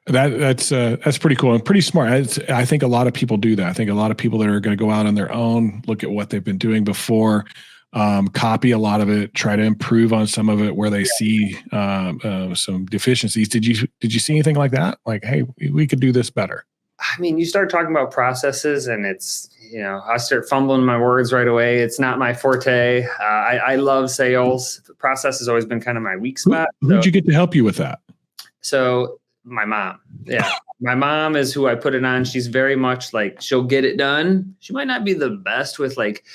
That's pretty cool and pretty smart. I think a lot of people do that. I think a lot of people that are going to go out on their own, look at what they've been doing before, copy a lot of it, try to improve on some of it where they see some deficiencies. Did you see anything like that? Like, hey, we could do this better. I mean, you start talking about processes and it's, I start fumbling my words right away. It's not my forte. I love sales. The process has always been kind of my weak spot. Who'd you get to help you with that? So my mom. Yeah. My mom is who I put it on. She's very much like, she'll get it done. She might not be the best with like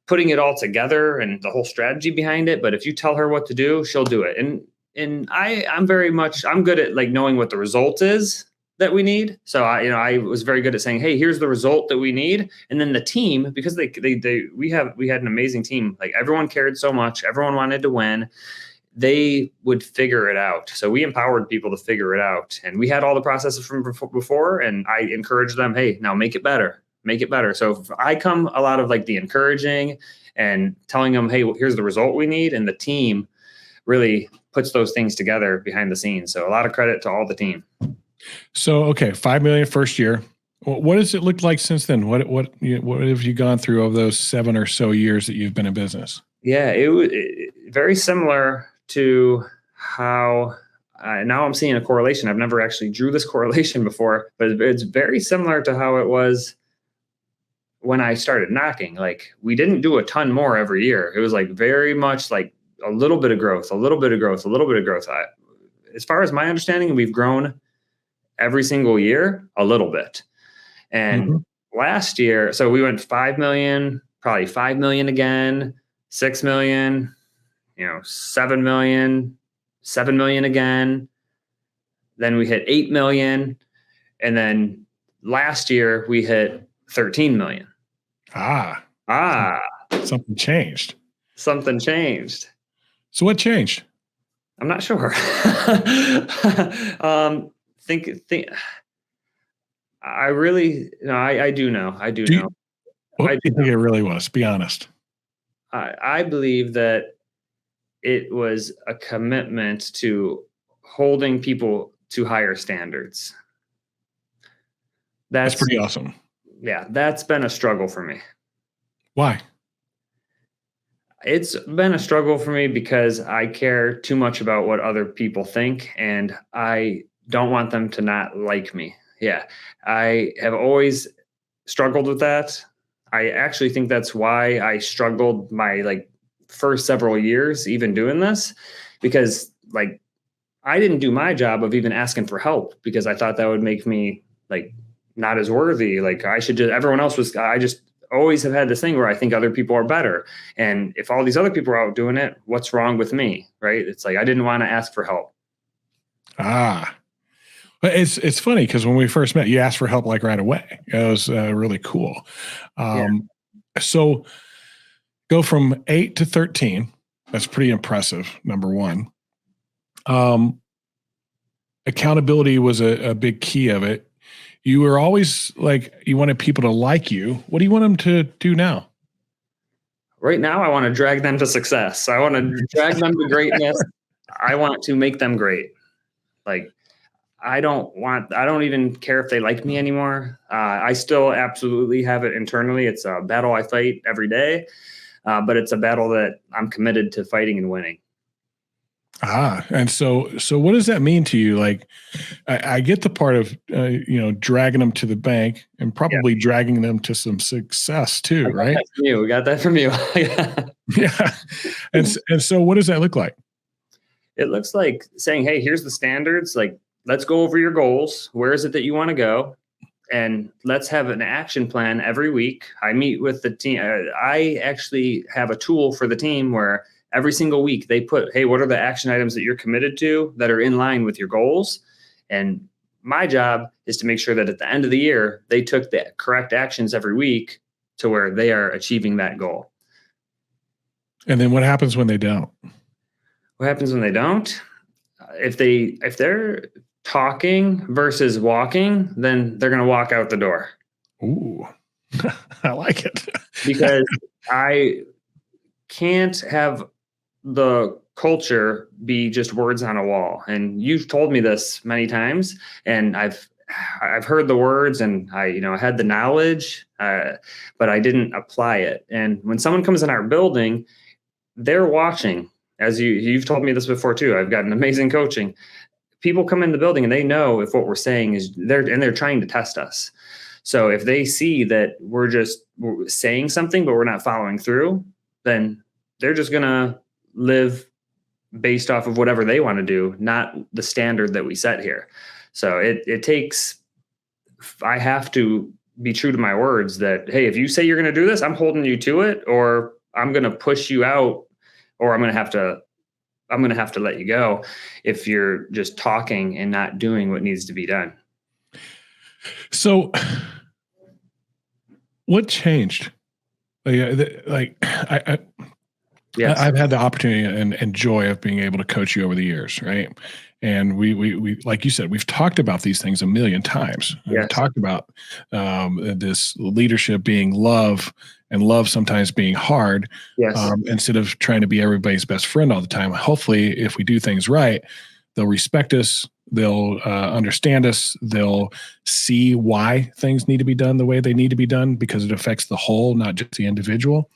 putting it all together and the whole strategy behind it. But if you tell her what to do, she'll do it. And I'm good at like knowing what the result is that we need. So I was very good at saying, hey, here's the result that we need. And then the team, because we had an amazing team. Like everyone cared so much. Everyone wanted to win. They would figure it out. So we empowered people to figure it out. And we had all the processes from before. And I encouraged them, hey, now make it better. Make it better. So I come a lot of like the encouraging and telling them, hey, here's the result we need. And the team really puts those things together behind the scenes. So a lot of credit to all the team. So, okay, $5 million first year. What does it look like since then? What have you gone through over those 7 or so years that you've been in business? Yeah, it was very similar to how now I'm seeing a correlation. I've never actually drew this correlation before, but it's very similar to how it was when I started knocking. Like we didn't do a ton more every year. It was like very much like a little bit of growth, a little bit of growth, a little bit of growth. As far as my understanding, we've grown every single year a little bit. And last year, so we went 5 million, probably 5 million again, 6 million, 7 million, 7 million again. Then we hit 8 million. And then last year we hit 13 million. Something changed. Something changed. So what changed? I'm not sure. Think. I really, I do know. I do know. What do you think it really was? Be honest. I believe that it was a commitment to holding people to higher standards. That's pretty awesome. Yeah, that's been a struggle for me. Why? It's been a struggle for me because I care too much about what other people think, and I don't want them to not like me. Yeah, I have always struggled with that. I actually think that's why I struggled my first several years even doing this, because I didn't do my job of even asking for help because I thought that would make me not as worthy. I should just, everyone else was, I just always have had this thing where I think other people are better. And if all these other people are out doing it, what's wrong with me? Right. It's I didn't want to ask for help. But it's funny because when we first met, you asked for help right away. It was really cool. So go from 8 to 13. That's pretty impressive. Number one. Accountability was a big key of it. You were always you wanted people to like you. What do you want them to do now? Right now, I want to drag them to success. I want to drag them to greatness. I want to make them great. I don't even care if they like me anymore. I still absolutely have it internally. It's a battle I fight every day, but it's a battle that I'm committed to fighting and winning. And so what does that mean to you? I get the part of, dragging them to the bank and probably dragging them to some success too, right? We got that from you. Yeah. And so what does that look like? It looks like saying, hey, here's the standards. Let's go over your goals. Where is it that you want to go? And let's have an action plan every week. I meet with the team. I actually have a tool for the team where every single week they put, hey, what are the action items that you're committed to that are in line with your goals? And my job is to make sure that at the end of the year, they took the correct actions every week to where they are achieving that goal. And then what happens when they don't? What happens when they don't? If they're talking versus walking, then they're going to walk out the door. Ooh, I like it. Because I can't have the culture be just words on a wall. And you've told me this many times, and I've heard the words, and I had the knowledge, but I didn't apply it. And when someone comes in our building, they're watching. As you've told me this before too. I've gotten amazing coaching. People come in the building and they know if what we're saying is they're trying to test us. So if they see that we're saying something, but we're not following through, then they're just going to live based off of whatever they want to do, not the standard that we set here. So it takes, I have to be true to my words that, hey, if you say you're going to do this, I'm holding you to it, or I'm going to push you out, or I'm going to have to let you go if you're just talking and not doing what needs to be done. So what changed? I've had the opportunity and joy of being able to coach you over the years, right? And we like you said, we've talked about these things a million times. Yes. We've talked about this leadership being love, and love sometimes being hard. Yes. Instead of trying to be everybody's best friend all the time. Hopefully, if we do things right, they'll respect us. They'll understand us. They'll see why things need to be done the way they need to be done, because it affects the whole, not just the individual.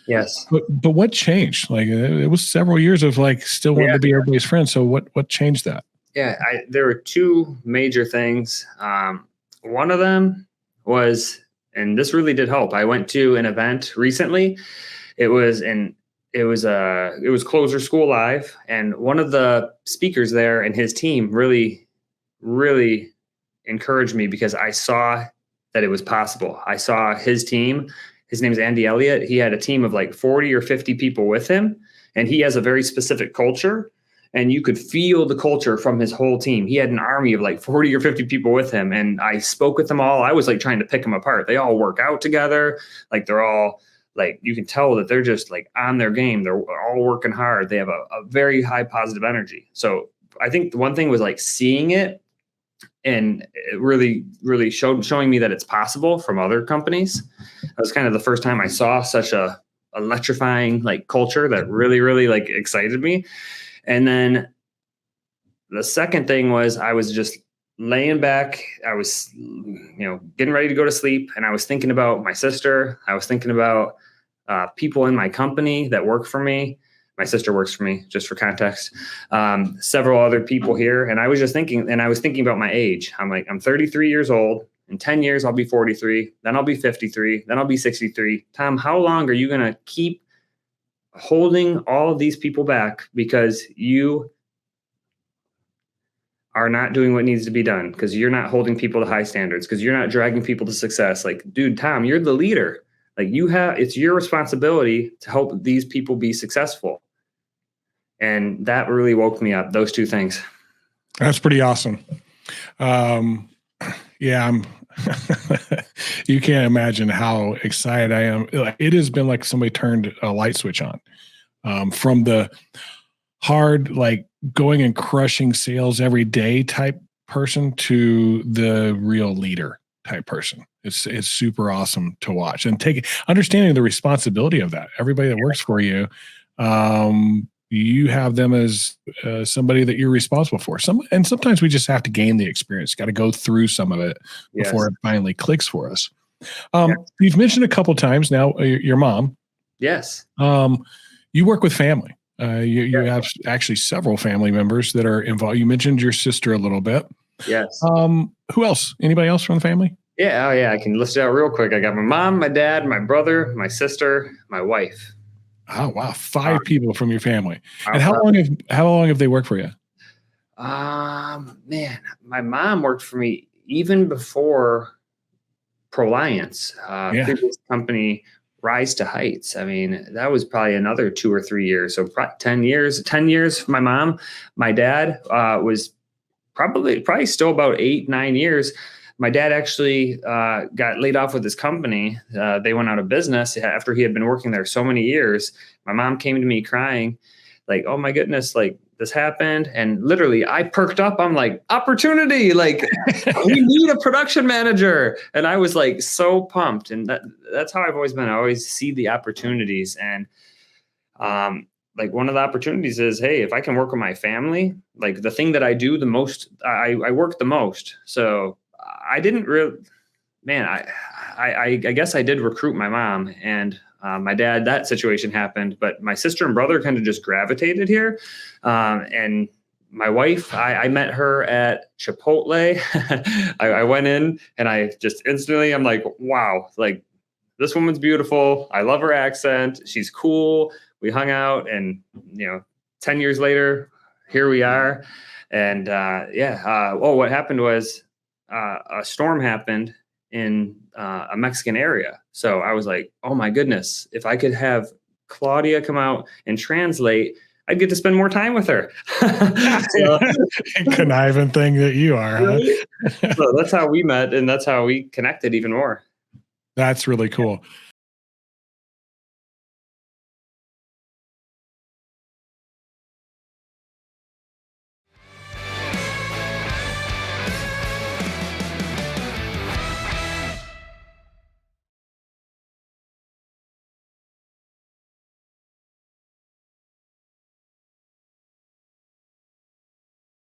Yes. But what changed? Like, it was several years of still wanting to be everybody's friend. So what changed that? Yeah, there were two major things. One of them was, and this really did help. I went to an event recently. It was Closer School Live, and one of the speakers there and his team really, really encouraged me, because I saw that it was possible. I saw his team. His name's Andy Elliott. He had a team of 40 or 50 people with him, and he has a very specific culture, and you could feel the culture from his whole team. He had an army of 40 or 50 people with him, and I spoke with them all. I was trying to pick them apart. They all work out together. They're all you can tell that they're just on their game. They're all working hard. They have a very high positive energy. So I think the one thing was seeing it, and it really, really showing me that it's possible from other companies. That was kind of the first time I saw such a electrifying culture that really, really excited me. And then the second thing was, I was just laying back. I was, getting ready to go to sleep, and I was thinking about my sister. I was thinking about people in my company that work for me. My sister works for me, just for context. Several other people here, and I was just thinking, and I was thinking about my age. I'm 33 years old. In 10 years, I'll be 43. Then I'll be 53. Then I'll be 63. Tom, how long are you going to keep holding all of these people back because you are not doing what needs to be done, because you're not holding people to high standards, because you're not dragging people to success? Dude, Tom, you're the leader. It's your responsibility to help these people be successful. And that really woke me up, those two things. That's pretty awesome. You can't imagine how excited I am. It has been like somebody turned a light switch on, from the hard, going and crushing sales every day type person to the real leader type person. It's super awesome to watch, and understanding the responsibility of that. Everybody that works for you, you have them as somebody that you're responsible for. And sometimes we just have to gain the experience. Got to go through some of it before it finally clicks for us. You've mentioned a couple times now your mom. Yes. You work with family. You have actually several family members that are involved. You mentioned your sister a little bit. Yes. Who else? Anybody else from the family? Yeah. Oh, yeah. I can list it out real quick. I got my mom, my dad, my brother, my sister, my wife. Oh, wow. 5 people from your family. And how long have they worked for you? Man, my mom worked for me even before Proliance, previous company, Rise to Heights. I mean, that was probably another 2 or 3 years. So 10 years for my mom. My dad was probably still about 8, 9 years. My dad actually got laid off with his company. They went out of business after he had been working there so many years. My mom came to me crying, oh my goodness, this happened. And literally I perked up. I'm like, opportunity, we need a production manager. And I was so pumped. And that's how I've always been. I always see the opportunities. And like one of the opportunities is, hey, if I can work with my family, like the thing that I do the most, I work the most. So I didn't really, man, I guess I did recruit my mom and my dad. That situation happened, but my sister and brother kind of just gravitated here. And my wife, I met her at Chipotle. I went in and I just instantly, I'm like, wow, like this woman's beautiful. I love her accent. She's cool. We hung out and, 10 years later, here we are. And what happened was a storm happened in a Mexican area. So I was like, oh my goodness, if I could have Claudia come out and translate, I'd get to spend more time with her. Conniving thing that you are, huh? So that's how we met and that's how we connected even more. That's really cool.